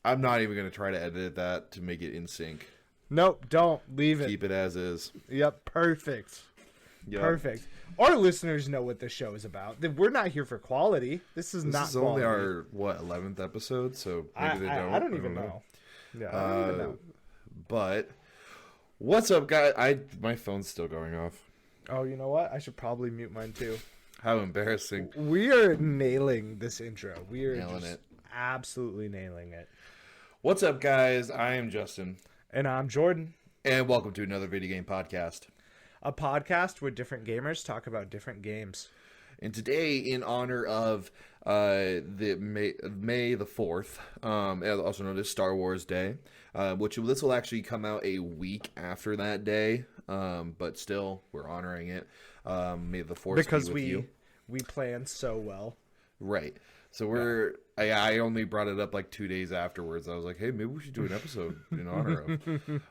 I'm not even going to try to edit that to make it in sync. Nope, don't. Leave it. Keep it as is. Yep, perfect. Yep. Perfect. Our listeners know what this show is about. We're not here for quality. This is not quality. Only our, 11th episode, so maybe they don't. I don't even know. Yeah, I don't even know. But, what's up, guys? My phone's still going off. Oh, you know what? I should probably mute mine, too. How embarrassing. We are nailing this intro. We are nailing it. Absolutely nailing it. What's up, guys? I am Justin. And I'm Jordan. And welcome to another video game podcast. A podcast where different gamers talk about different games. And today, in honor of the May the 4th, also known as Star Wars Day, which this will actually come out a week after that day, but still, we're honoring it. May the 4th because be with you. We plan so well. Right. So I only brought it up like 2 days afterwards. I was like, hey, maybe we should do an episode in honor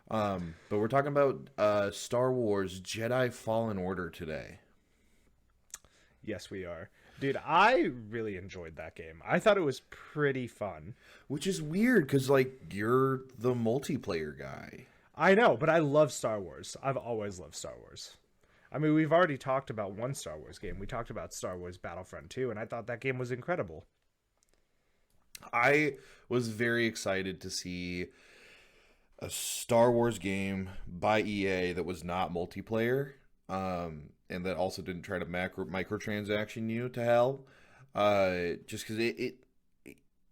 of. But we're talking about Star Wars Jedi Fallen Order today. Yes, we are. Dude, I really enjoyed that game. I thought it was pretty fun. Which is weird because, like, you're the multiplayer guy. I know, but I love Star Wars. I've always loved Star Wars. I mean, we've already talked about one Star Wars game. We talked about Star Wars Battlefront 2, and I thought that game was incredible. I was very excited to see a Star Wars game by EA that was not multiplayer, and that also didn't try to microtransaction you to hell. Just because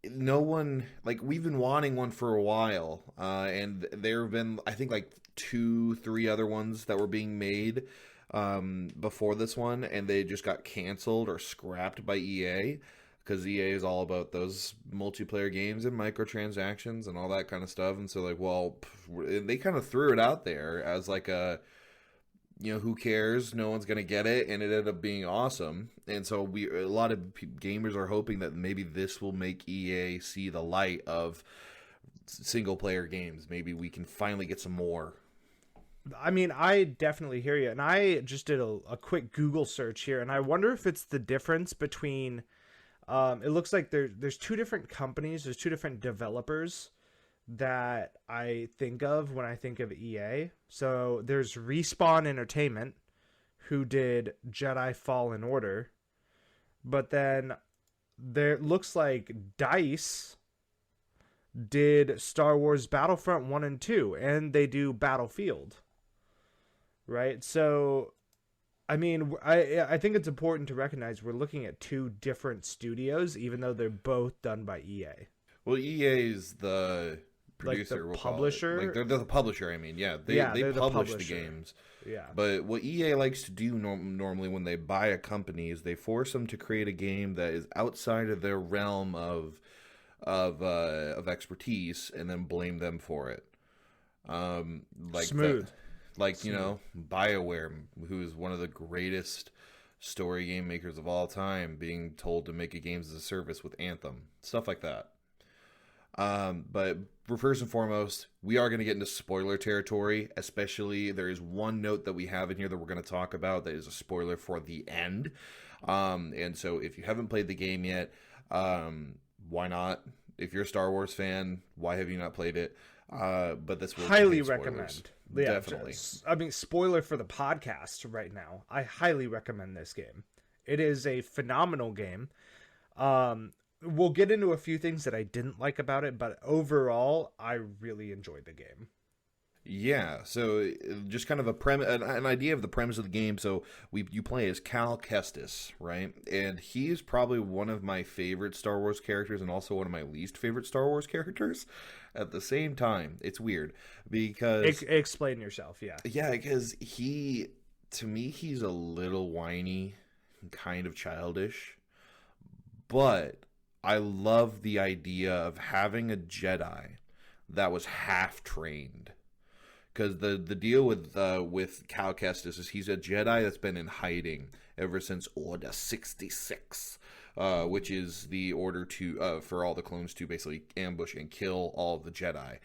no one, like, we've been wanting one for a while, and there have been, I think, like 2-3 other ones that were being made before this one, and they just got canceled or scrapped by EA because EA is all about those multiplayer games and microtransactions and all that kind of stuff. And so, like, well, they kind of threw it out there as like a, who cares? No one's gonna get it, and it ended up being awesome. And so a lot of gamers are hoping that maybe this will make EA see the light of single player games. Maybe we can finally get some more. I mean, I definitely hear you. And I just did a quick Google search here, and I wonder if it's the difference between, it looks like there's two different companies, there's two different developers that I think of when I think of EA. So there's Respawn Entertainment, who did Jedi Fallen Order, but then there looks like DICE did Star Wars Battlefront 1 and 2, and they do Battlefield. Right? So, I mean, I think it's important to recognize we're looking at two different studios, even though they're both done by EA. Well, EA is the producer, like the publisher. Like they're the publisher. I mean, they publish the games. Yeah. But what EA likes to do normally when they buy a company is they force them to create a game that is outside of their realm of expertise, and then blame them for it. Like smooth. BioWare, who is one of the greatest story game makers of all time, being told to make a games as a service with Anthem, stuff like that. But first and foremost, we are going to get into spoiler territory. Especially, there is one note that we have in here that we're going to talk about that is a spoiler for the end. And so, if you haven't played the game yet, why not? If you're a Star Wars fan, why have you not played it? But this will highly recommend. Yeah, definitely. I mean, spoiler for the podcast right now. I highly recommend this game. It is a phenomenal game. We'll get into a few things that I didn't like about it, but overall, I really enjoyed the game. Yeah, so just kind of an idea of the premise of the game. So you play as Cal Kestis, right? And he is probably one of my favorite Star Wars characters and also one of my least favorite Star Wars characters at the same time. It's weird because... Explain yourself, yeah. Yeah, because to me, he's a little whiny, kind of childish, but I love the idea of having a Jedi that was half trained. Because the deal with Cal Kestis is he's a Jedi that's been in hiding ever since Order 66, which is the order to for all the clones to basically ambush and kill all of the Jedi.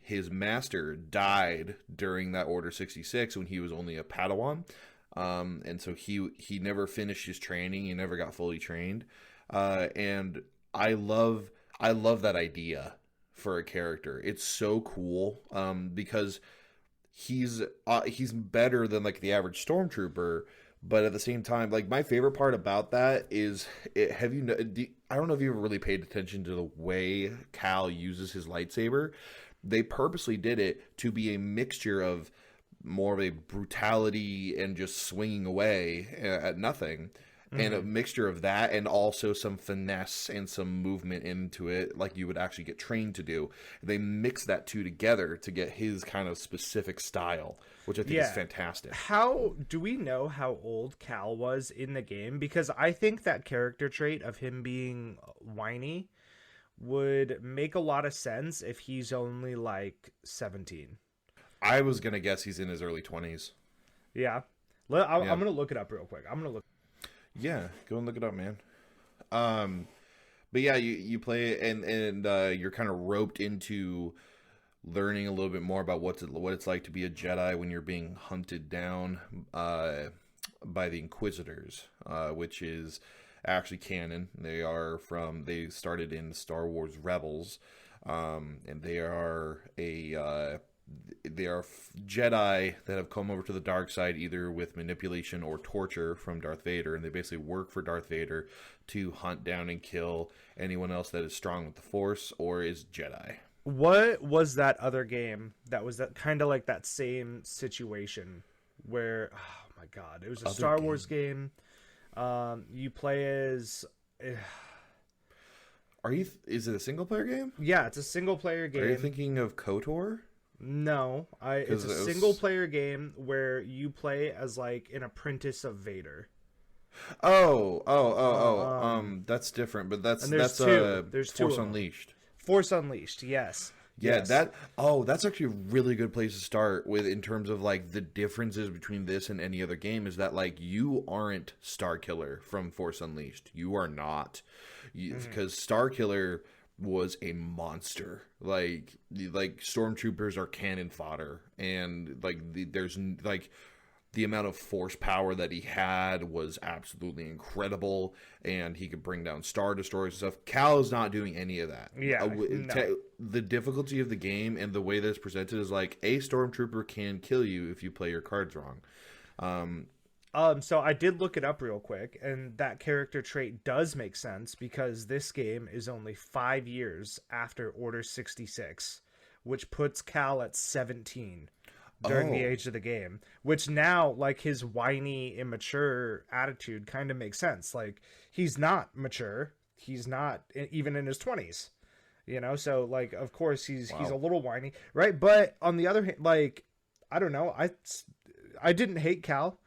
His master died during that Order 66 when he was only a Padawan, and so he never finished his training. He never got fully trained, and I love that idea for a character. It's so cool because he's better than like the average stormtrooper, but at the same time, like my favorite part about that is I don't know if you ever really paid attention to the way Cal uses his lightsaber. They purposely did it to be a mixture of more of a brutality and just swinging away at nothing, and a mixture of that and also some finesse and some movement into it like you would actually get trained to do. They mix that two together to get his kind of specific style, which I think is fantastic. How do we know how old Cal was in the game? Because I think that character trait of him being whiny would make a lot of sense if he's only like 17. I was going to guess he's in his early 20s. Yeah. I'm going to look it up real quick. Yeah, go and look it up, man. But yeah, you play it and you're kind of roped into learning a little bit more about what it's like to be a Jedi when you're being hunted down by the Inquisitors, which is actually canon. They started in Star Wars Rebels, and they are Jedi that have come over to the dark side either with manipulation or torture from Darth Vader, and they basically work for Darth Vader to hunt down and kill anyone else that is strong with the Force or is Jedi. What was that other game that was that kind of like that same situation where, oh my god, it was a Star Wars game. You play as Is it a single player game? Yeah, it's a single player game. Are you thinking of KOTOR? No, it's a single player game where you play as like an apprentice of Vader. That's different, but that's two. There's Force two Unleashed. Force Unleashed, yes. Yeah, yes. That's actually a really good place to start with in terms of like the differences between this and any other game is that like you aren't Starkiller from Force Unleashed. You are not. Because Starkiller was a monster. Like stormtroopers are cannon fodder, and there's the amount of force power that he had was absolutely incredible, and he could bring down Star Destroyers and stuff. Cal is not doing any of that. Yeah, the difficulty of the game and the way that it's presented is like a stormtrooper can kill you if you play your cards wrong. So I did look it up real quick, and that character trait does make sense because this game is only 5 years after Order 66, which puts Cal at 17 during the age of the game, which now, like, his whiny, immature attitude kind of makes sense. Like, he's not mature. He's not even in his 20s, you know? So, like, of course, he's a little whiny, right? But on the other hand, like, I don't know. I didn't hate Cal.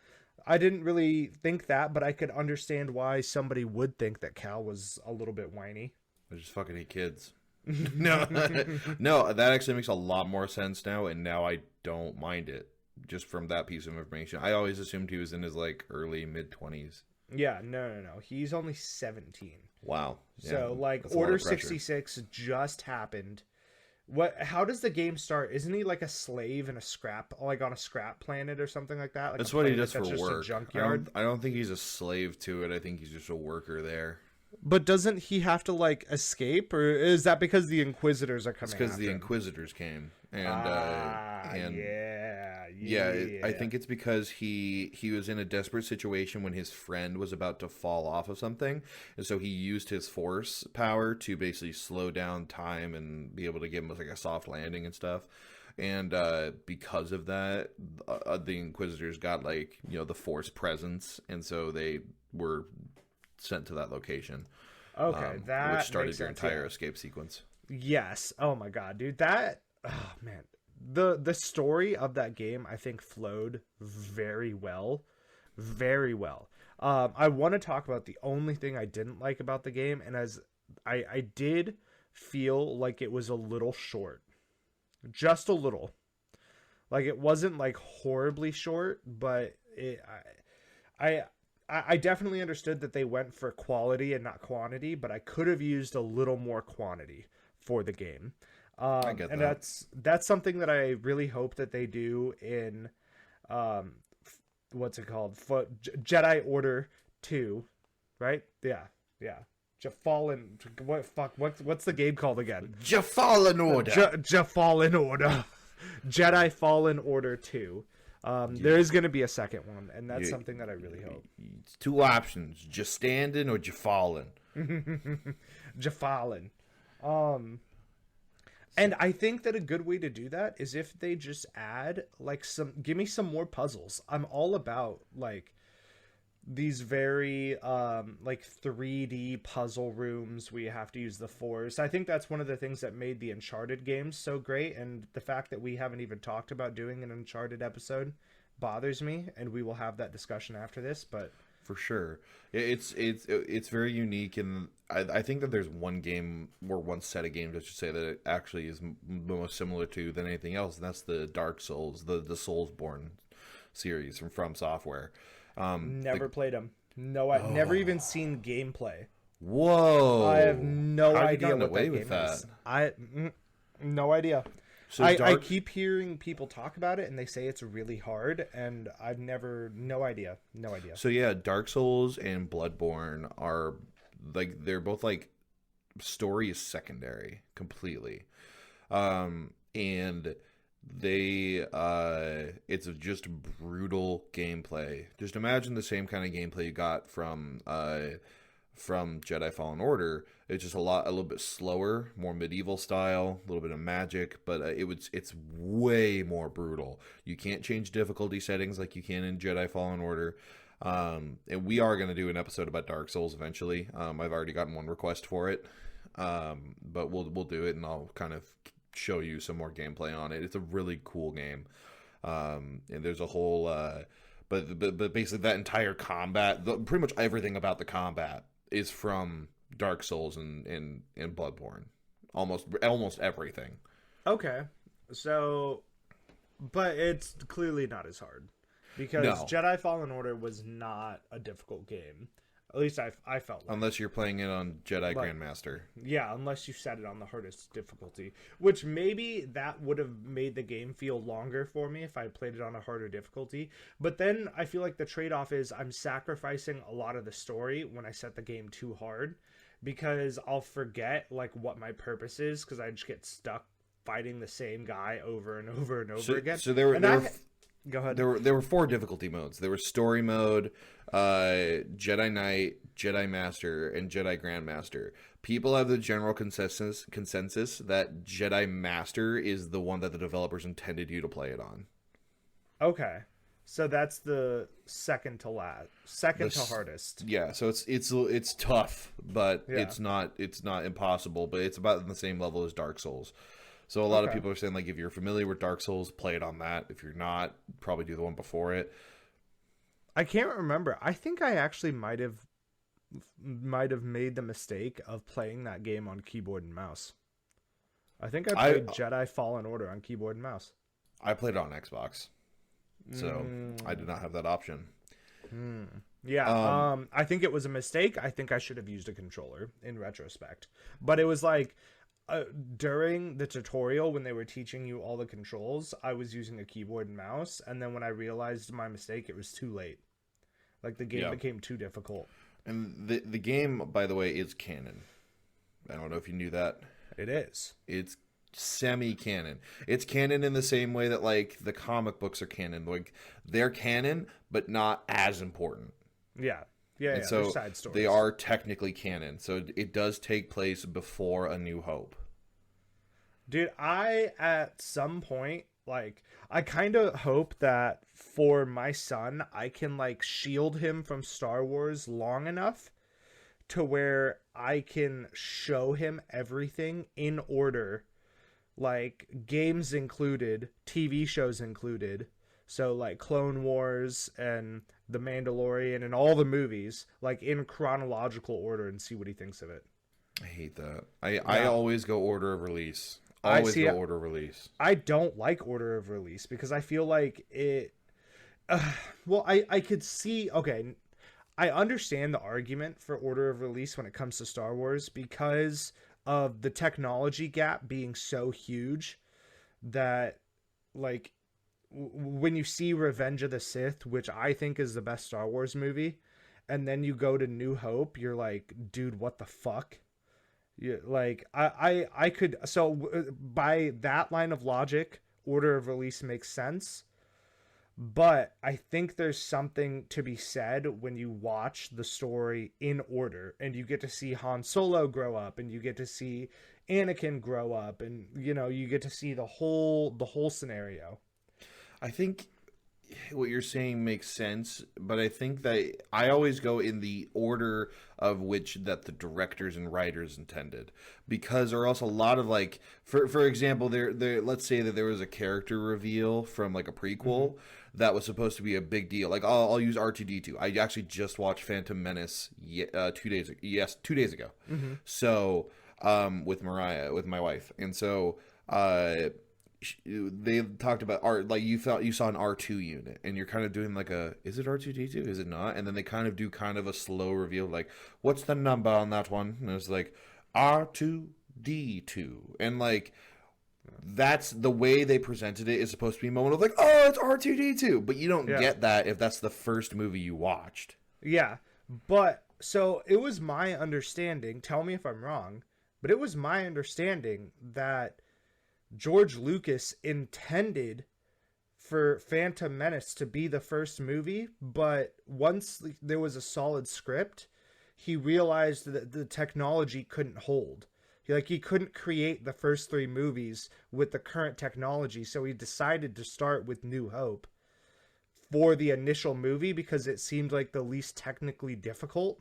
I didn't really think that, but I could understand why somebody would think that Cal was a little bit whiny. I just fucking hate kids. No, that actually makes a lot more sense now, and now I don't mind it just from that piece of information. I always assumed he was in his like early mid-20s. Yeah, no. He's only 17. Wow. Yeah, so like Order 66 just happened. How does the game start? Isn't he like a slave in a scrap, like on a scrap planet or something like that? Like that's what he does for just work. A junkyard? I don't think he's a slave to it. I think he's just a worker there. But doesn't he have to like escape, or is that because the Inquisitors are coming? It's because the Inquisitors came, and I think it's because he was in a desperate situation when his friend was about to fall off of something, and so he used his force power to basically slow down time and be able to give him like a soft landing and stuff. And because of that, the Inquisitors got like the force presence, and so they were sent to that location. Okay, that which started your entire escape sequence. Yes. Oh my god, dude. Oh man. The story of that game I think flowed very well. Very well. I want to talk about the only thing I didn't like about the game, and as I did feel like it was a little short, just a little. Like it wasn't like horribly short, but I I definitely understood that they went for quality and not quantity, but I could have used a little more quantity for the game. I get And that. that's something that I really hope that they do in um, what's it called? Jedi Order 2, right? Yeah, yeah. Fallen. What fuck? What's the game called again? Fallen Order. Fallen Order. Jedi Fallen Order 2. There is going to be a second one, and that's something that I really hope. It's two options: just standing or just falling. Jafallen. And I think that a good way to do that is if they just add like give me some more puzzles. I'm all about like these very like 3D puzzle rooms where you have to use the Force. I think that's one of the things that made the Uncharted games so great, and the fact that we haven't even talked about doing an Uncharted episode bothers me, and we will have that discussion after this, but For sure, it's very unique, and I think that there's one game or one set of games I should say that it actually is the most similar to than anything else, and that's the Dark Souls, the Soulsborne series from Software. never played them. No, I've never even seen gameplay. Whoa! I have no How have you idea gotten what away that with game that? is. No idea. So I keep hearing people talk about it, and they say it's really hard, and I've never, no idea. So yeah, Dark Souls and Bloodborne are like they're both like story is secondary completely. And they it's just brutal gameplay. Just imagine the same kind of gameplay you got from Jedi Fallen Order. It's just a little bit slower, more medieval style, a little bit of magic, but it's way more brutal. You can't change difficulty settings like you can in Jedi Fallen Order. And we are going to do an episode about Dark Souls eventually. I've already gotten one request for it, but we'll do it, and I'll kind of show you some more gameplay on it. It's a really cool game, and there's a whole, but basically that entire combat, pretty much everything about the combat is from Dark Souls and Bloodborne, almost everything. Okay, so, but it's clearly not as hard because No. Jedi Fallen Order was not a difficult game. At least I felt like. Unless you're playing it on Jedi Like- Grandmaster. Yeah, unless you set it on the hardest difficulty, which maybe that would have made the game feel longer for me if I played it on a harder difficulty. But then I feel like the trade-off is I'm sacrificing a lot of the story when I set the game too hard, because I'll forget like what my purpose is because I just get stuck fighting the same guy over and over and over again. So there were, And go ahead. there were four difficulty modes. There was story mode, Jedi Knight, Jedi Master, and Jedi Grandmaster. People have the general consensus that Jedi Master is the one that the developers intended you to play it on. Okay, so that's the second to hardest. Yeah, so it's tough, but Yeah. it's not impossible. But it's about on the same level as Dark Souls. So a lot of Okay. people are saying like if you're familiar with Dark Souls, play it on that. If you're not, probably do the one before it. I can't remember. I think I actually might have made the mistake of playing that game on keyboard and mouse. I think I played Jedi Fallen Order on keyboard and mouse. I played it on Xbox, so I did not have that option. Yeah, I think it was a mistake. I think I should have used a controller in retrospect. But it was like during the tutorial when they were teaching you all the controls, I was using a keyboard and mouse, and then when I realized my mistake, it was too late. Like the game became too difficult. And the game, by the way, is canon. I don't know if you knew that. It is. It's semi-canon. It's canon in the same way that like the comic books are canon. Like they're canon, but not as important. Yeah. Yeah, And yeah, so they're side stories. they are technically canon. So it does take place before A New Hope. Dude, I at some point, like, I kind of hope that for my son, I can like shield him from Star Wars long enough to where I can show him everything in order, like games included, TV shows included, So like Clone Wars and The Mandalorian and all the movies, like in chronological order, and see what he thinks of it. I hate that. I Yeah. always go order of release. I Always see. go order of release. I don't like order of release because I feel like it. Well, I could see. Okay, I understand the argument for order of release when it comes to Star Wars because of the technology gap being so huge that, like, when you see Revenge of the Sith, which I think is the best Star Wars movie, and then you go to New Hope, you're like, dude, what the fuck? Yeah, like I could by that line of logic, order of release makes sense. But I think there's something to be said when you watch the story in order and you get to see Han Solo grow up and you get to see Anakin grow up and you get to see the whole scenario. I think what you're saying makes sense, but I think that I always go in the order of which that the directors and writers intended, because there are also a lot of like, for example, there let's say that there was a character reveal from like a prequel that was supposed to be a big deal. Like I'll use R2D2. I actually just watched Phantom Menace 2 days ago. Yes, 2 days ago. So with Mariah, with my wife, and so they talked about art, like you saw an R2 unit and you're kind of doing like a, is it R2D2, is it not? And then they kind of do kind of a slow reveal, like what's the number on that one, and it's like R2D2, and like that's the way they presented it. Is supposed to be a moment of like, oh, it's R2D2, but you don't Yeah. get that if that's the first movie you watched. Yeah. But so it was my understanding, tell me if I'm wrong, but it was my understanding that George Lucas intended for Phantom Menace to be the first movie, but once there was a solid script, he realized that the technology couldn't hold. He couldn't create the first three movies with the current technology, so he decided to start with New Hope for the initial movie because it seemed like the least technically difficult.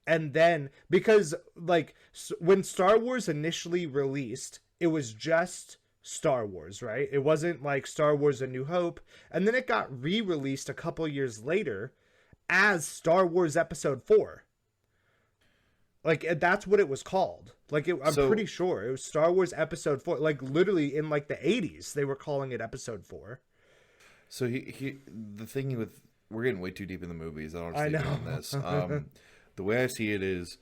And then because like when Star Wars initially released, it was just Star Wars, right? It wasn't like Star Wars A New Hope. And then it got re-released a couple years later as Star Wars Episode 4. Like that's what it was called. Like I'm pretty sure it was Star Wars Episode 4. Like literally in like the 80s they were calling it Episode 4. So the thing with, we're getting way too deep in the movies. I don't I understand know. on this. The way I see it is,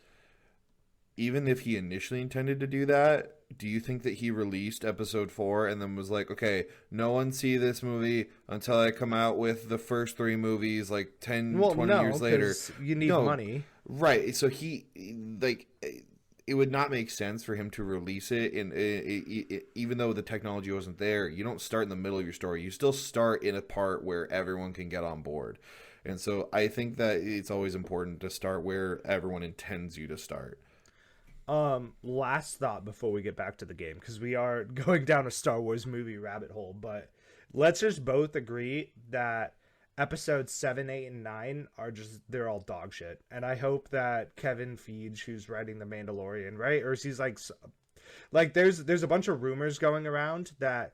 even if he initially intended to do that, do you think that he released Episode 4 and then was like, okay, no one see this movie until I come out with the first three movies like 10, 20 years later? You need money. Right. So like, it would not make sense for him to release it, and even though the technology wasn't there, you don't start in the middle of your story. You still start in a part where everyone can get on board. And so I think that it's always important to start where everyone intends you to start. Last thought before we get back to the game, because we are going down a Star Wars movie rabbit hole, but let's just both agree that episodes 7, 8, and 9 they're all dog shit. And I hope that Kevin Feige, who's writing The Mandalorian, right? Or he's like there's a bunch of rumors going around that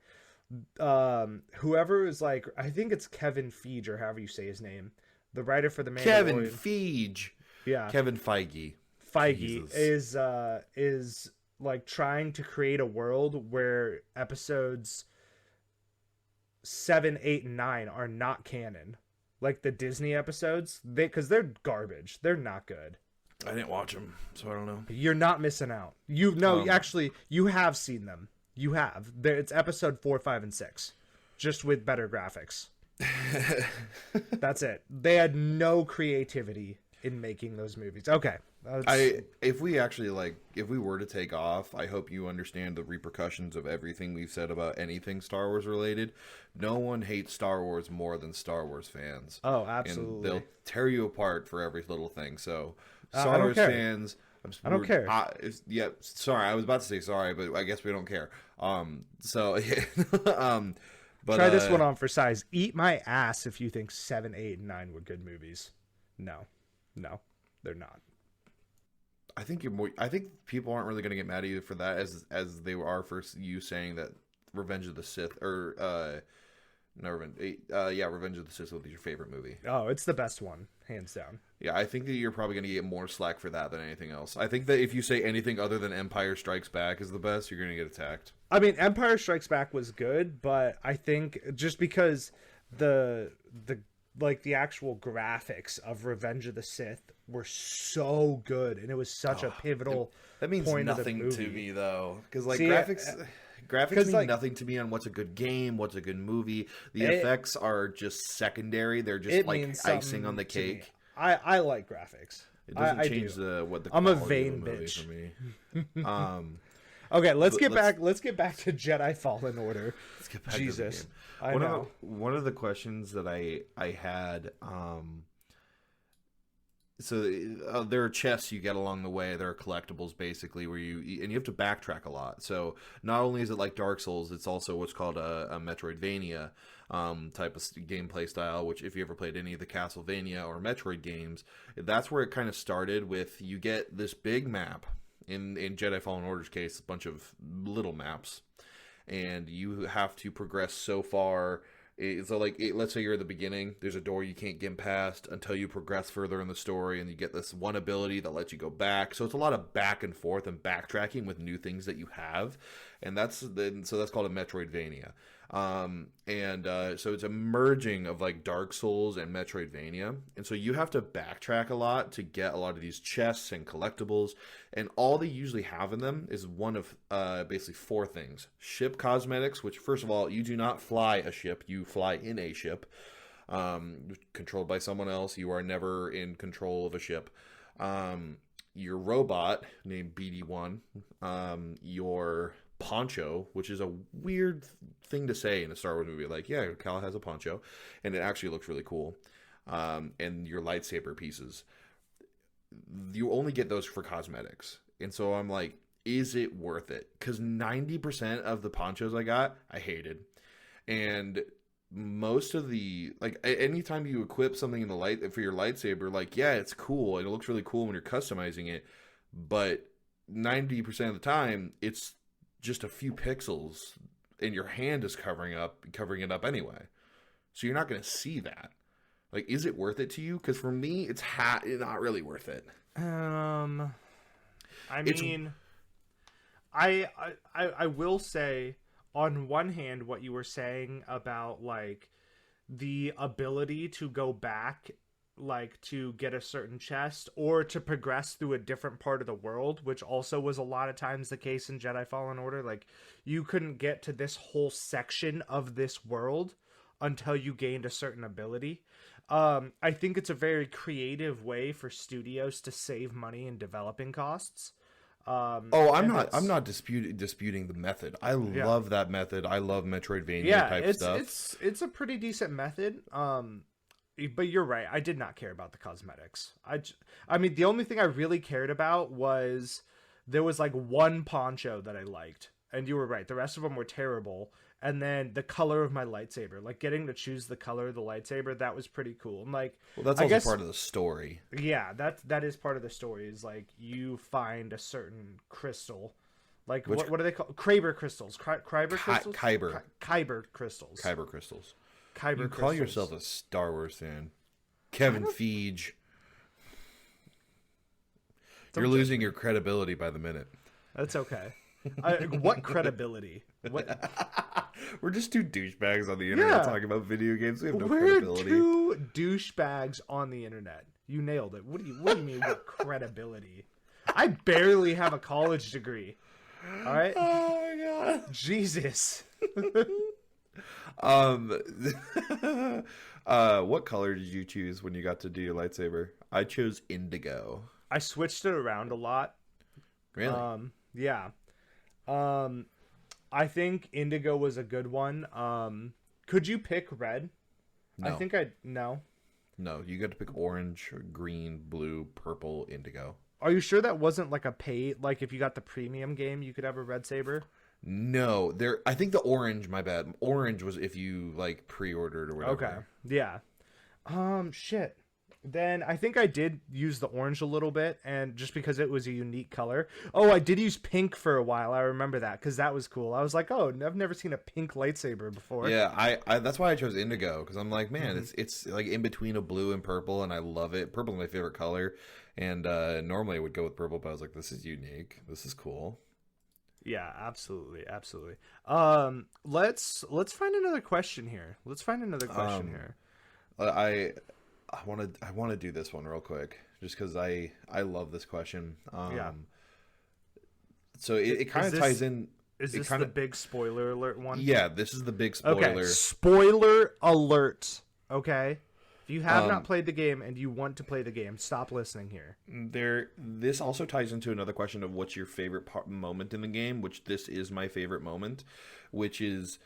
whoever is like, I think it's Kevin Feige or however you say his name, the writer for The Mandalorian. Kevin Feige. Yeah. Kevin Feige. Feige is like trying to create a world where episodes 7, 8, and 9 are not canon, like the Disney episodes. Because they're garbage. They're not good. I didn't watch them, so I don't know. You're not missing out. Actually, you have seen them. You have. It's episode 4, 5, and 6, just with better graphics. That's it. They had no creativity in making those movies. Okay. If we were to take off, I hope you understand the repercussions of everything we've said about anything Star Wars related. No one hates Star Wars more than Star Wars fans. Oh, absolutely. And they'll tear you apart for every little thing. So, I Star don't Wars care. fans, I don't care. Yeah, sorry. I was about to say sorry, but I guess we don't care. So, but try this one on for size. Eat my ass if you think 7, 8, and 9 were good movies. No, they're not. I think people aren't really going to get mad at you for that as they are for you saying that Revenge of the Sith or No, Revenge. Yeah, Revenge of the Sith was your favorite movie. Oh, it's the best one, hands down. Yeah, I think that you're probably going to get more slack for that than anything else. I think that if you say anything other than Empire Strikes Back is the best, you're going to get attacked. I mean, Empire Strikes Back was good, but I think just because the the actual graphics of Revenge of the Sith were so good, and it was such a pivotal That means point nothing of the movie. to me, though. Because, like, See, graphics mean like, nothing to me on what's a good game, what's a good movie. The effects are just secondary. They're just, like, icing on the cake. I like graphics. It doesn't I change do. what the I'm a quality of vain the movie bitch. for me. Okay, let's get back to Jedi Fallen Order. Let's get back Jesus. to the game. One of the questions that I had, there are chests you get along the way. There are collectibles basically where you have to backtrack a lot. So not only is it like Dark Souls, it's also what's called a Metroidvania type of gameplay style. Which if you ever played any of the Castlevania or Metroid games, that's where it kind of started. With you get this big map. In Jedi Fallen Order's case, a bunch of little maps, and you have to progress so far. So, like, let's say you're at the beginning, there's a door you can't get past until you progress further in the story, and you get this one ability that lets you go back. So it's a lot of back and forth and backtracking with new things that you have, and that's called a Metroidvania. So it's a merging of like Dark Souls and Metroidvania, and so you have to backtrack a lot to get a lot of these chests and collectibles, and all they usually have in them is one of basically four things: ship cosmetics, which first of all, you do not fly a ship, you fly in a ship controlled by someone else. You are never in control of a ship. Your robot named BD1, your poncho, which is a weird thing to say in a Star Wars movie. Like, yeah, Cal has a poncho, and it actually looks really cool. And your lightsaber pieces. You only get those for cosmetics. And so I'm like, is it worth it? Because 90% of the ponchos I got, I hated. And most of the, like, anytime you equip something in the light for your lightsaber, like, yeah, it's cool, and it looks really cool when you're customizing it, but 90% of the time, it's just a few pixels, and your hand is covering it up anyway. So you're not going to see that. Like, is it worth it to you? Because for me, it's not really worth it. I mean, I will say, on one hand, what you were saying about, like, the ability to go back, like, to get a certain chest or to progress through a different part of the world, which also was a lot of times the case in Jedi Fallen Order. Like, you couldn't get to this whole section of this world until you gained a certain ability. I think it's a very creative way for studios to save money in developing costs. I'm not disputing the method. I love that method. I love Metroidvania type stuff. It's a pretty decent method. But you're right. I did not care about the cosmetics. I mean, the only thing I really cared about was there was like one poncho that I liked, and you were right. The rest of them were terrible. And then the color of my lightsaber, like getting to choose the color of the lightsaber, that was pretty cool. And like, well, that's also part of the story. Yeah, that is part of the story. Is like you find a certain crystal, like what are they called? Kyber crystals. Kyber crystals. Kyber crystals. Kyber crystals. You call yourself a Star Wars fan, Kevin Feige. You're losing your credibility by the minute. That's okay. What credibility? What? We're just two douchebags on the internet talking about video games. We have no credibility. We're two douchebags on the internet. You nailed it. What do you mean what credibility? I barely have a college degree. All right. Oh my god. Jesus. What color did you choose when you got to do your lightsaber? I chose indigo. I switched it around a lot. Really? Yeah. I think indigo was a good one. Could you pick red? No. No. No, you got to pick orange, green, blue, purple, indigo. Are you sure that wasn't like a paid, like if you got the premium game, you could have a red saber? No, I think the orange, my bad. Orange was if you like pre-ordered or whatever. Okay. Yeah. Shit. Then I think I did use the orange a little bit, and just because it was a unique color. Oh, I did use pink for a while. I remember that because that was cool. I was like, oh, I've never seen a pink lightsaber before. Yeah, I that's why I chose indigo because I'm like, man, Hmm. it's like in between a blue and purple, and I love it. Purple's my favorite color, and normally I would go with purple, but I was like, this is unique. This is cool. Yeah, absolutely, absolutely. Let's find another question here. Let's find another question Um, here. I I want to do this one real quick just because I love this question. Yeah. So it kind Is of ties this in. is It this kind the of big spoiler alert one? Yeah. This is the big Okay, spoiler. spoiler alert. Okay. If you have not Um, played the game and you want to play the game, stop listening here. this also ties into another question of what's your favorite moment in the game, which this is my favorite moment, which is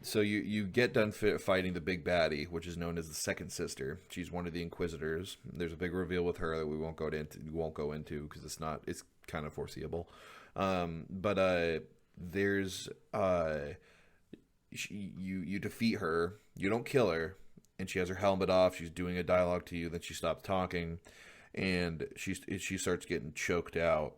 so you get done fighting the big baddie, which is known as the second sister. She's one of the Inquisitors. There's a big reveal with her that we won't go into because it's kind of foreseeable. But there's you defeat her. You don't kill her, and she has her helmet off. She's doing a dialogue to you. Then she stops talking, and she starts getting choked out.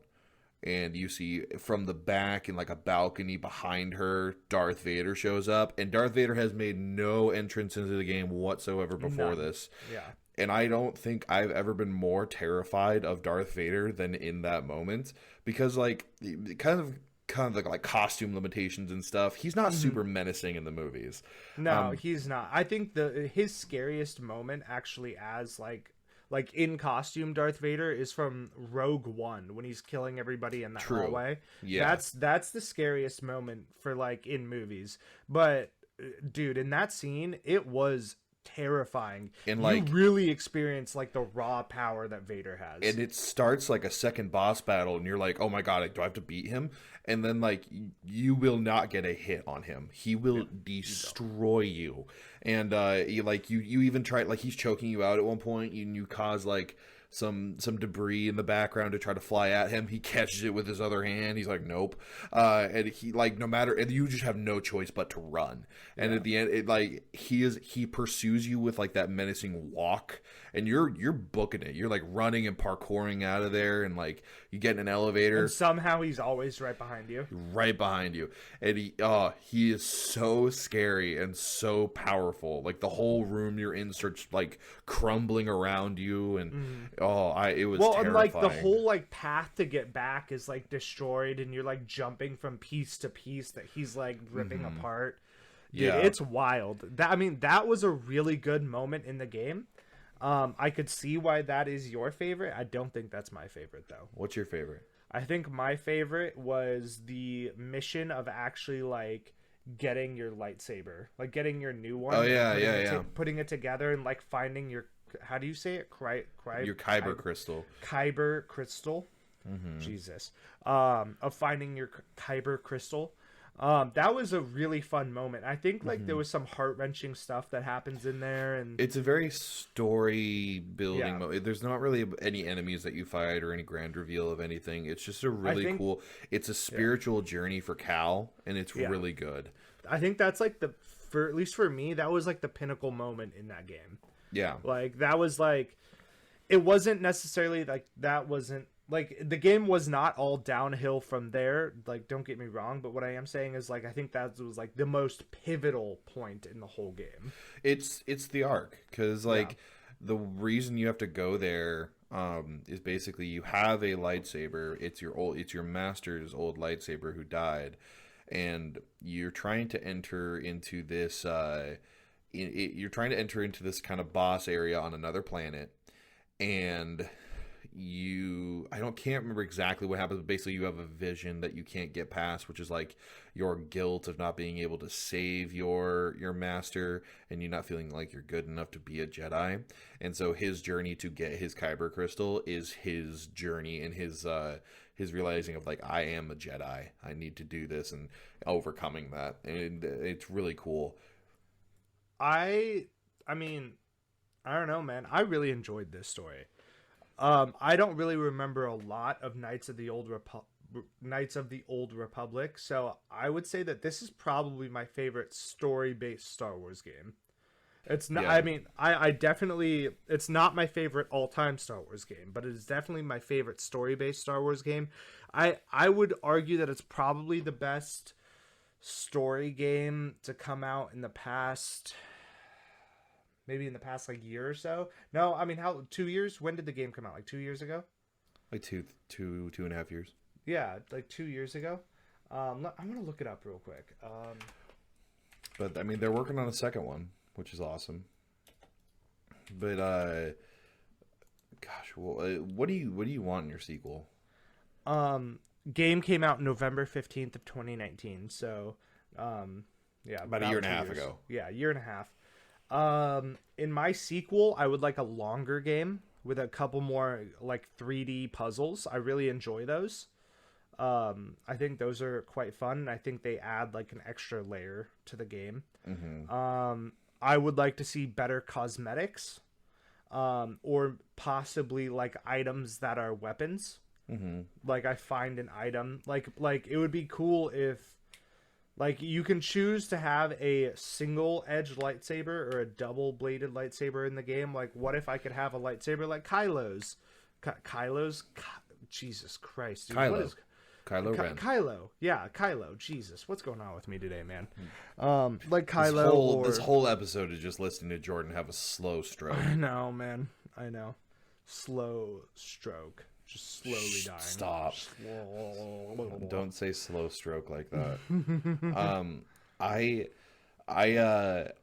And you see from the back in like a balcony behind her, Darth Vader shows up, and Darth Vader has made no entrance into the game whatsoever before None. this. Yeah. And I don't think I've ever been more terrified of Darth Vader than in that moment because like kind of like costume limitations and stuff. He's not super menacing in the movies. No, he's not. I think the his scariest moment actually as like in costume Darth Vader is from Rogue One when he's killing everybody in that True. hallway. Yeah. That's the scariest moment for like in movies. But dude, in that scene, it was terrifying. And You like really experience like the raw power that Vader has. and it starts like a second boss battle and you're like, oh my god, like, do I have to beat him? And then like you will not get a hit on him. He will destroy you. And you even try, like, he's choking you out at one point and you cause like some debris in the background to try to fly at him. He catches it with his other hand. He's like, nope. And he like no matter, and you just have no choice but to run. And at the end, it like he pursues you with like that menacing walk, and you're booking it. You're like running and parkouring out of there, and like you get in an elevator. And somehow he's always right behind you. Right behind you, and he is so scary and so powerful. Like the whole room you're in starts like crumbling around you, and it was Well, terrifying. and like the whole like path to get back is like destroyed, and you're like jumping from piece to piece that he's like ripping apart. Dude, Yeah. it's wild. That was a really good moment in the game. I could see why that is your favorite. I don't think that's my favorite though. What's your favorite? I think my favorite was the mission of actually like getting your lightsaber, like getting your new one. Oh, yeah, putting yeah, it yeah. putting it together and like finding your, how do you say it? Your Kyber crystal. Kyber crystal. Mm-hmm. Jesus. Of finding your Kyber crystal. That was a really fun moment. I think like there was some heart-wrenching stuff that happens in there, and It's a very story building Yeah. mode. There's not really any enemies that you fight or any grand reveal of anything. It's just a really think- cool. It's a spiritual journey for Cal, and it's Yeah. really good. I think that's like for at least for me, that was like the pinnacle moment in that game. Yeah. Like that was like, it wasn't necessarily like that wasn't like the game was not all downhill from there. Like don't get me wrong, but what I am saying is like I think that was like the most pivotal point in the whole game. It's the arc because like the reason you have to go there is basically you have a lightsaber. It's your master's old lightsaber who died, and you're trying to enter into this. You're trying to enter into this kind of boss area on another planet, and can't remember exactly what happens, but basically you have a vision that you can't get past, which is like your guilt of not being able to save your master, and you not feeling like you're good enough to be a Jedi. And so his journey to get his Kyber crystal is his journey and his realizing of like, I am a Jedi, I need to do this, and overcoming that. And it's really cool. I mean, I don't know, man. I really enjoyed this story. I don't really remember a lot of Knights of the Old Republic, so I would say that this is probably my favorite story-based Star Wars game. It's not. Yeah. I mean, I definitely. It's not my favorite all-time Star Wars game, but it is definitely my favorite story-based Star Wars game. I would argue that it's probably the best story game to come out in the past. Maybe in the past like year or so. No, I mean, how 2 years? When did the game come out? Like 2 years ago? Like two and a half years. Yeah, like 2 years ago. I'm gonna look it up real quick. But I mean, they're working on a second one, which is awesome. But gosh, well, what do you want in your sequel? Game came out November 15th of 2019. So, yeah, About a year and a half 2 years. ago. Yeah, a year and a half. In my sequel, I would like a longer game with a couple more like 3D puzzles. I really enjoy those. I think those are quite fun, and I think they add like an extra layer to the game. I would like to see better cosmetics, or possibly like items that are weapons. Like I find an item like it would be cool if like you can choose to have a single edged lightsaber or a double bladed lightsaber in the game. Like what if I could have a lightsaber like Kylo's? Jesus Christ, dude. Kylo. What is Kylo Ren. Kylo? Yeah, Kylo. Jesus, what's going on with me today, man? Like Kylo. This whole episode is just listening to Jordan have a slow stroke. I know, man. I know. Slow stroke. Just slowly dying. Stop. Don't say slow stroke like that. I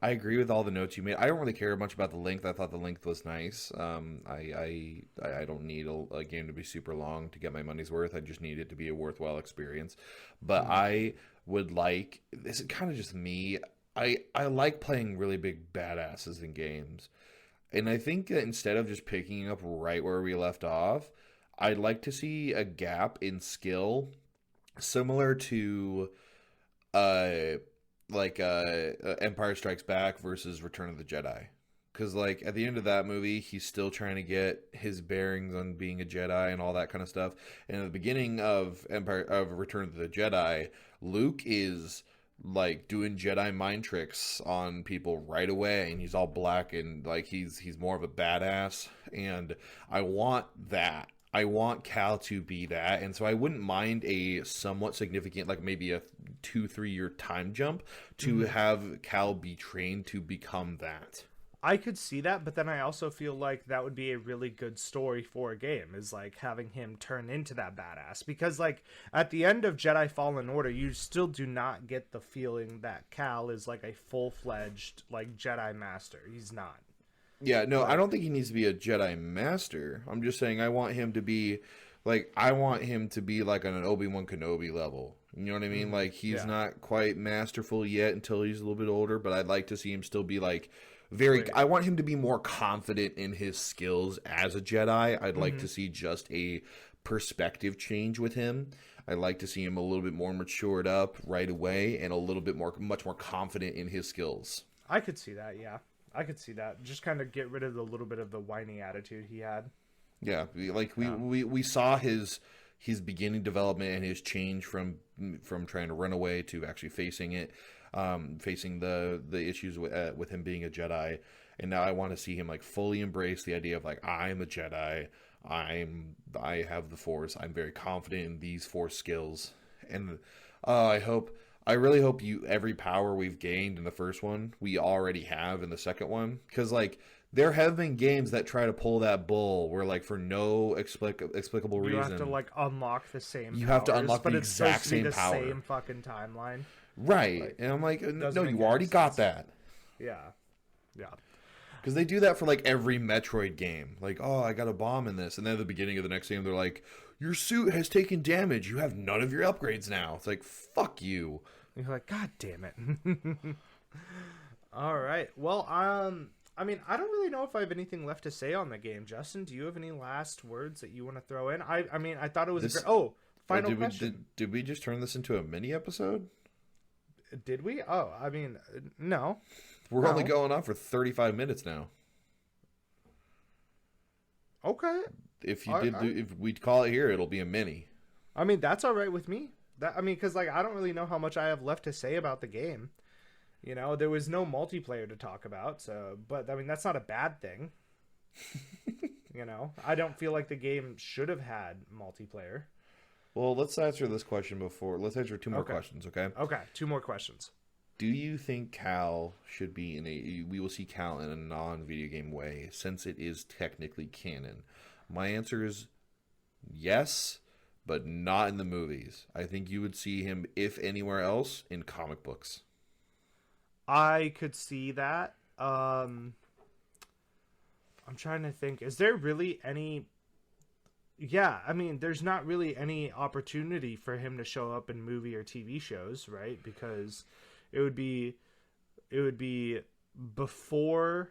agree with all the notes you made. I don't really care much about the length. I thought the length was nice. I don't need a game to be super long to get my money's worth. I just need it to be a worthwhile experience. But I would like, this is kind of just me. I like playing really big badasses in games. And I think that instead of just picking up right where we left off, I'd like to see a gap in skill similar to Empire Strikes Back versus Return of the Jedi. Because like at the end of that movie, he's still trying to get his bearings on being a Jedi and all that kind of stuff. And at the beginning of Return of the Jedi, Luke is like doing Jedi mind tricks on people right away, and he's all black and like he's more of a badass. And I want that. I want Cal to be that, and so I wouldn't mind a somewhat significant, like maybe a 2-3 year time jump to have Cal be trained to become that. I could see that, but then I also feel like that would be a really good story for a game, is like having him turn into that badass. Because like at the end of Jedi Fallen Order, you still do not get the feeling that Cal is like a full-fledged like Jedi master. He's not. Yeah, no, I don't think he needs to be a Jedi Master. I'm just saying I want him to be like an Obi-Wan Kenobi level. You know what I mean? Like he's not quite masterful yet until he's a little bit older, but I'd like to see him still be like I want him to be more confident in his skills as a Jedi. I'd like to see just a perspective change with him. I'd like to see him a little bit more matured up right away and much more confident in his skills. I could see that, yeah. I could see that. Just kind of get rid of the little bit of the whiny attitude he had. Yeah, like we saw his beginning development and his change from trying to run away to actually facing it, facing the issues with him being a Jedi. And now I want to see him like fully embrace the idea of like, I'm a Jedi. I have the Force. I'm very confident in these Force skills. And I really hope every power we've gained in the first one, we already have in the second one. Because, like, there have been games that try to pull that bull where, like, for no explicable reason. You have to, like, unlock the same powers, have to unlock the exact same the power. same fucking timeline. Right. Like, and I'm like, no, you make already any got sense. that. Yeah. Yeah. Because they do that for, like, every Metroid game. Like, oh, I got a bomb in this. And then at the beginning of the next game, they're like, your suit has taken damage. You have none of your upgrades now. It's like, fuck you. You're like, God damn it. All right. Well, I mean, I don't really know if I have anything left to say on the game. Justin, do you have any last words that you want to throw in? I mean, I thought it was final question. Did we just turn this into a mini episode? Did we? Oh, I mean, no. We're only going on for 35 minutes now. Okay. If we'd call it here, it'll be a mini. I mean, that's all right with me. Because like I don't really know how much I have left to say about the game. You know, there was no multiplayer to talk about, so but I mean that's not a bad thing. You know, I don't feel like the game should have had multiplayer. Well, let's answer this question before. Let's answer two more Okay. questions, okay? Okay, two more questions. Do you think Cal should be in a? We will see Cal in a non-video game way since it is technically canon. My answer is yes, but not in the movies. I think you would see him, if anywhere else, in comic books. I could see that. I'm trying to think. Is there really any? Yeah, I mean, there's not really any opportunity for him to show up in movie or TV shows, right? Because it would be before.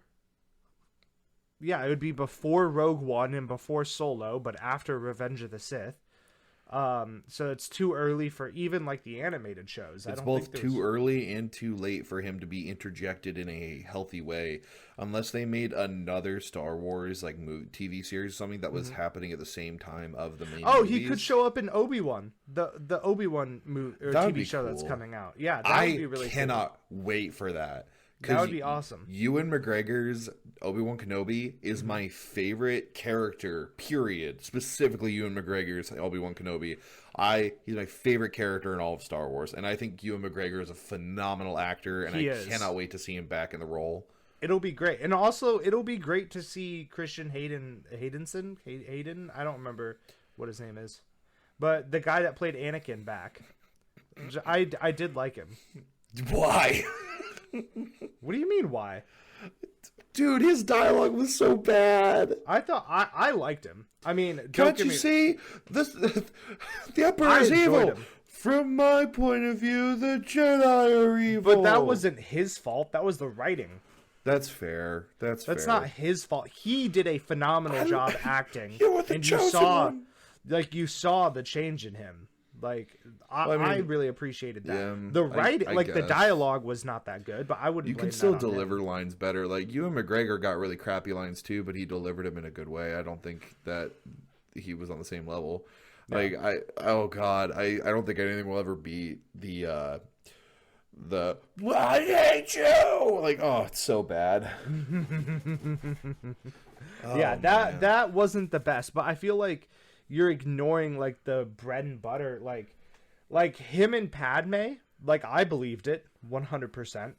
Yeah, it would be before Rogue One and before Solo, but after Revenge of the Sith. So it's too early for even like the animated shows. It's both too early and too late for him to be interjected in a healthy way, unless they made another Star Wars like TV series, something that was happening at the same time of the main. Oh, movies. he could show up in Obi-Wan, the Obi-Wan movie or TV show cool. that's coming out. Yeah, that would be really cannot wait for that. That would be awesome. Ewan McGregor's Obi-Wan Kenobi is my favorite character, period. Specifically, Ewan McGregor's Obi-Wan Kenobi. He's my favorite character in all of Star Wars. And I think Ewan McGregor is a phenomenal actor, and I cannot wait to see him back in the role. It'll be great. And also, it'll be great to see Christian Hayden. I don't remember what his name is. But the guy that played Anakin back. I did like him. Why? What do you mean, why? Dude, his dialogue was so bad. I thought I liked him. I mean, can't you see this? The Emperor is evil. Him. From my point of view, the Jedi are evil. But that wasn't his fault. That was the writing. That's fair. That's fair. Not his fault. He did a phenomenal job acting, and you saw the change in him. Like I really appreciated that. Yeah, the writing, I the guess. dialogue was not that good, but I wouldn't. You can still deliver lines better. Like Ewan McGregor got really crappy lines too, but he delivered them in a good way. I don't think that he was on the same level. Like I don't think anything will ever beat the I hate you. Like, oh, it's so bad. That wasn't the best, but I feel like you're ignoring like the bread and butter, like him and Padme. Like I believed it 100%.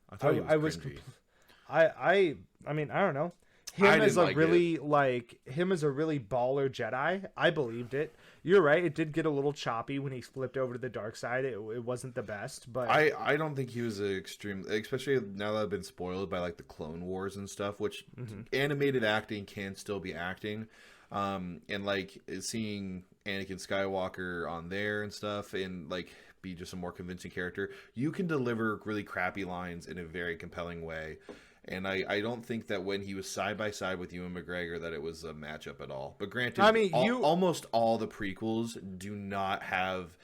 I thought he was cringy. I mean, I don't know. Him as a really baller Jedi. I believed it. You're right. It did get a little choppy when he flipped over to the dark side. It wasn't the best, but I don't think he was an extreme, especially now that I've been spoiled by like the Clone Wars and stuff, which animated acting can still be acting. And like seeing Anakin Skywalker on there and stuff and like be just a more convincing character, you can deliver really crappy lines in a very compelling way. And I don't think that when he was side by side with Ewan McGregor that it was a matchup at all. But granted, I mean, almost all the prequels do not have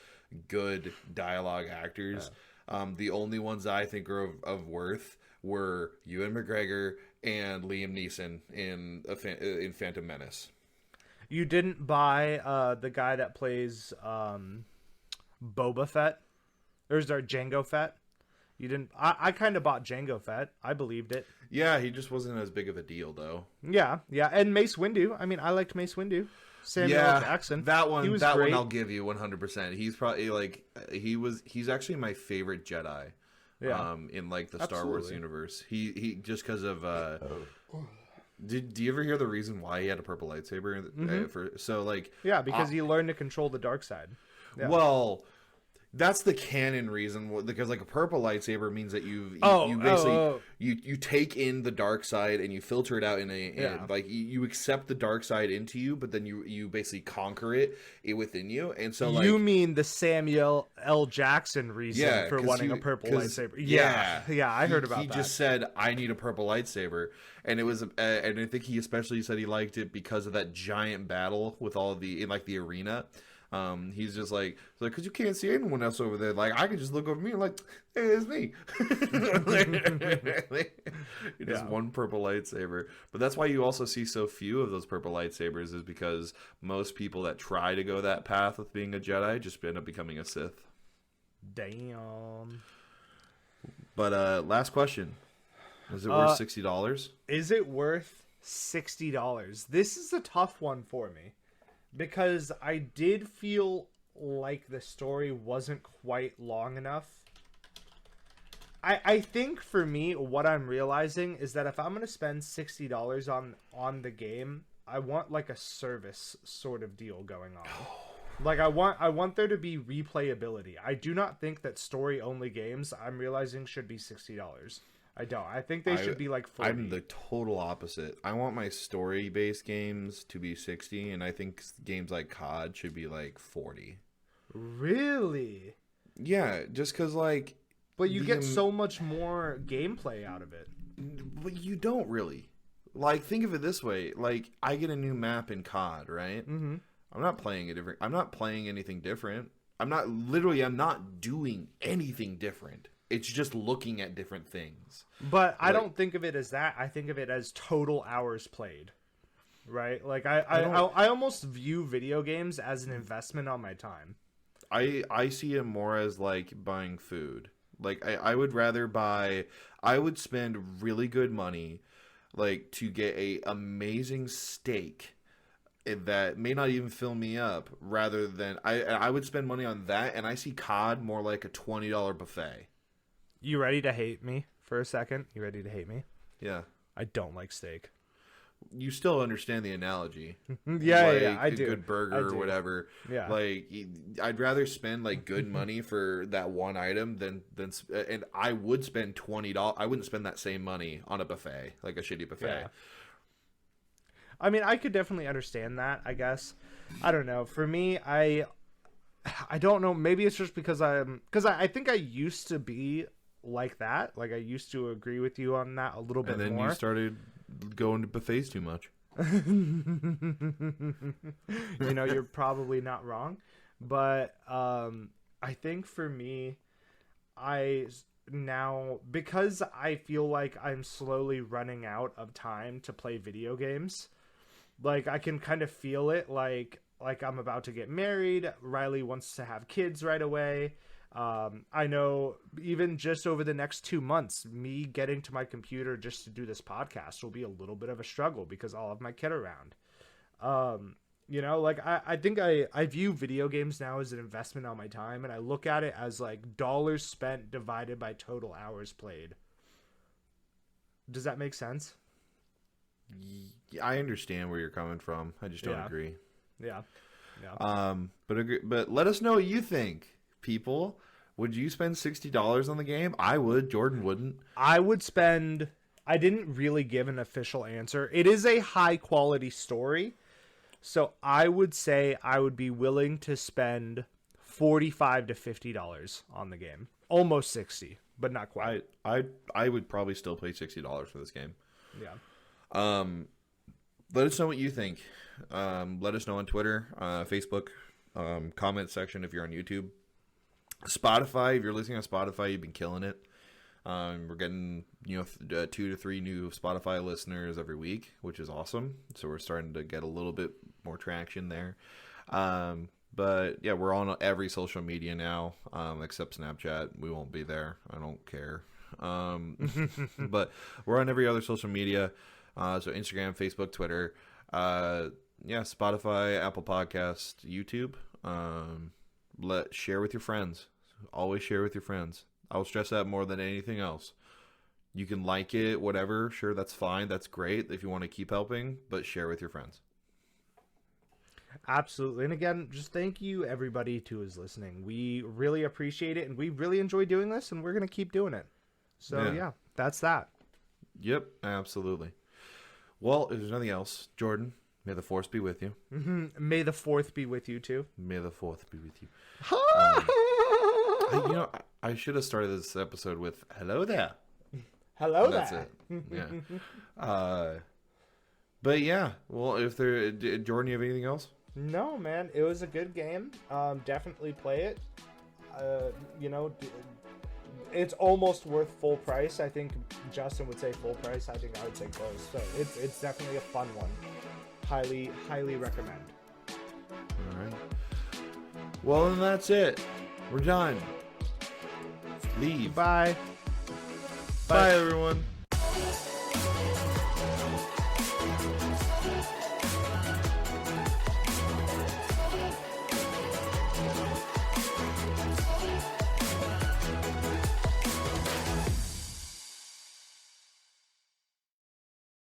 good dialogue actors. The only ones I think are of worth were Ewan McGregor and Liam Neeson in Phantom Menace. You didn't buy the guy that plays Boba Fett? Or is there Jango Fett? You didn't. I kind of bought Jango Fett. I believed it. Yeah, he just wasn't as big of a deal, though. Yeah, and Mace Windu. I mean, I liked Mace Windu. Samuel L. Jackson. That one, he was that great. one I'll give you 100%. He's probably like he's actually my favorite Jedi. Yeah. In like the Star Wars universe. He just because of do you ever hear the reason why he had a purple lightsaber? So like because he learned to control the dark side. Yeah. Well, that's the canon reason, because like a purple lightsaber means that you take in the dark side and you filter it out in like you accept the dark side into you, but then you basically conquer it within you. And so like you mean the Samuel L. Jackson reason for wanting a purple lightsaber? Yeah, I heard about that. He just said, "I need a purple lightsaber," and it was, and I think he especially said he liked it because of that giant battle with all of the in like the arena. He's just like, because you can't see anyone else over there. Like, I can just look over me and like, hey, it's me. Just one purple lightsaber. But that's why you also see so few of those purple lightsabers, is because most people that try to go that path with being a Jedi just end up becoming a Sith. Damn. But last question: is it worth $60? Is it worth $60? This is a tough one for me because I did feel like the story wasn't quite long enough. I think for me, what I'm realizing is that if I'm going to spend $60 on the game, I want like a service sort of deal going on. Like I want there to be replayability. I do not think that story only games, I'm realizing, should be $60. I don't. I think they should be like $40. I'm the total opposite. I want my story-based games to be 60, and I think games like COD should be like 40. Really? Yeah, just because like. But you get so much more gameplay out of it. But you don't really. Like, think of it this way. Like, I get a new map in COD, right? Mm-hmm. I'm not playing I'm not playing anything different. I'm not doing anything different. It's just looking at different things. But I don't think of it as that. I think of it as total hours played. Right? Like, I almost view video games as an investment on my time. I see it more as, like, buying food. Like, I would rather I would spend really good money, like, to get a amazing steak that may not even fill me up, rather than, I would spend money on that, and I see COD more like a $20 buffet. You ready to hate me for a second? You ready to hate me? Yeah. I don't like steak. You still understand the analogy. Yeah, I do. A good burger or whatever. Yeah. Like, I'd rather spend like good money for that one item than and I would spend $20. I wouldn't spend that same money on a buffet, like a shitty buffet. Yeah. I mean, I could definitely understand that, I guess. I don't know. For me, I don't know. Maybe it's just because I think I used to be like that. Like, I used to agree with you on that a little bit more. And then you started going to buffets too much. You know, you're probably not wrong. But I think for me, because I feel like I'm slowly running out of time to play video games, like I can kind of feel it, like I'm about to get married. Riley wants to have kids right away. I know even just over the next 2 months, me getting to my computer just to do this podcast will be a little bit of a struggle because I'll have my kid around. You know, like I think I view video games now as an investment on my time, and I look at it as like dollars spent divided by total hours played. Does that make sense? I understand where you're coming from. I just don't agree. Yeah. But let us know what you think, people. Would you spend $60 on the game? I would. Jordan wouldn't. I would spend. I didn't really give an official answer. It is a high quality story, so I would say I would be willing to spend $45 to $50 on the game. Almost 60, but not quite. I would probably still pay $60 for this game. Yeah. Let us know what you think. Let us know on Twitter, Facebook, comment section if you're on YouTube. Spotify, if you're listening on Spotify, you've been killing it. We're getting 2 to 3 new Spotify listeners every week, which is awesome. So we're starting to get a little bit more traction there. But yeah, we're on every social media now, except Snapchat. We won't be there. I don't care. But we're on every other social media. So Instagram, Facebook, Twitter, Spotify, Apple Podcast, YouTube. Share with your friends. Always share with your friends. I'll stress that more than anything else. You can like it, whatever. Sure, that's fine. That's great if you want to keep helping, but share with your friends. Absolutely. And again, just thank you everybody who is listening. We really appreciate it, and we really enjoy doing this, and we're going to keep doing it. So yeah, that's that. Yep, absolutely. Well, if there's nothing else, Jordan, may the force be with you. Mm-hmm. May the fourth be with you too. May the fourth be with you. I should have started this episode with "Hello there." Hello That's there. it. Yeah. But yeah, well, if Jordan, you have anything else? No, man, it was a good game. Definitely play it. It's almost worth full price. I think Justin would say full price. I think I would say close. So it's definitely a fun one. Highly recommend. All right. Well, then that's it. We're done. Leave. Bye. Bye everyone.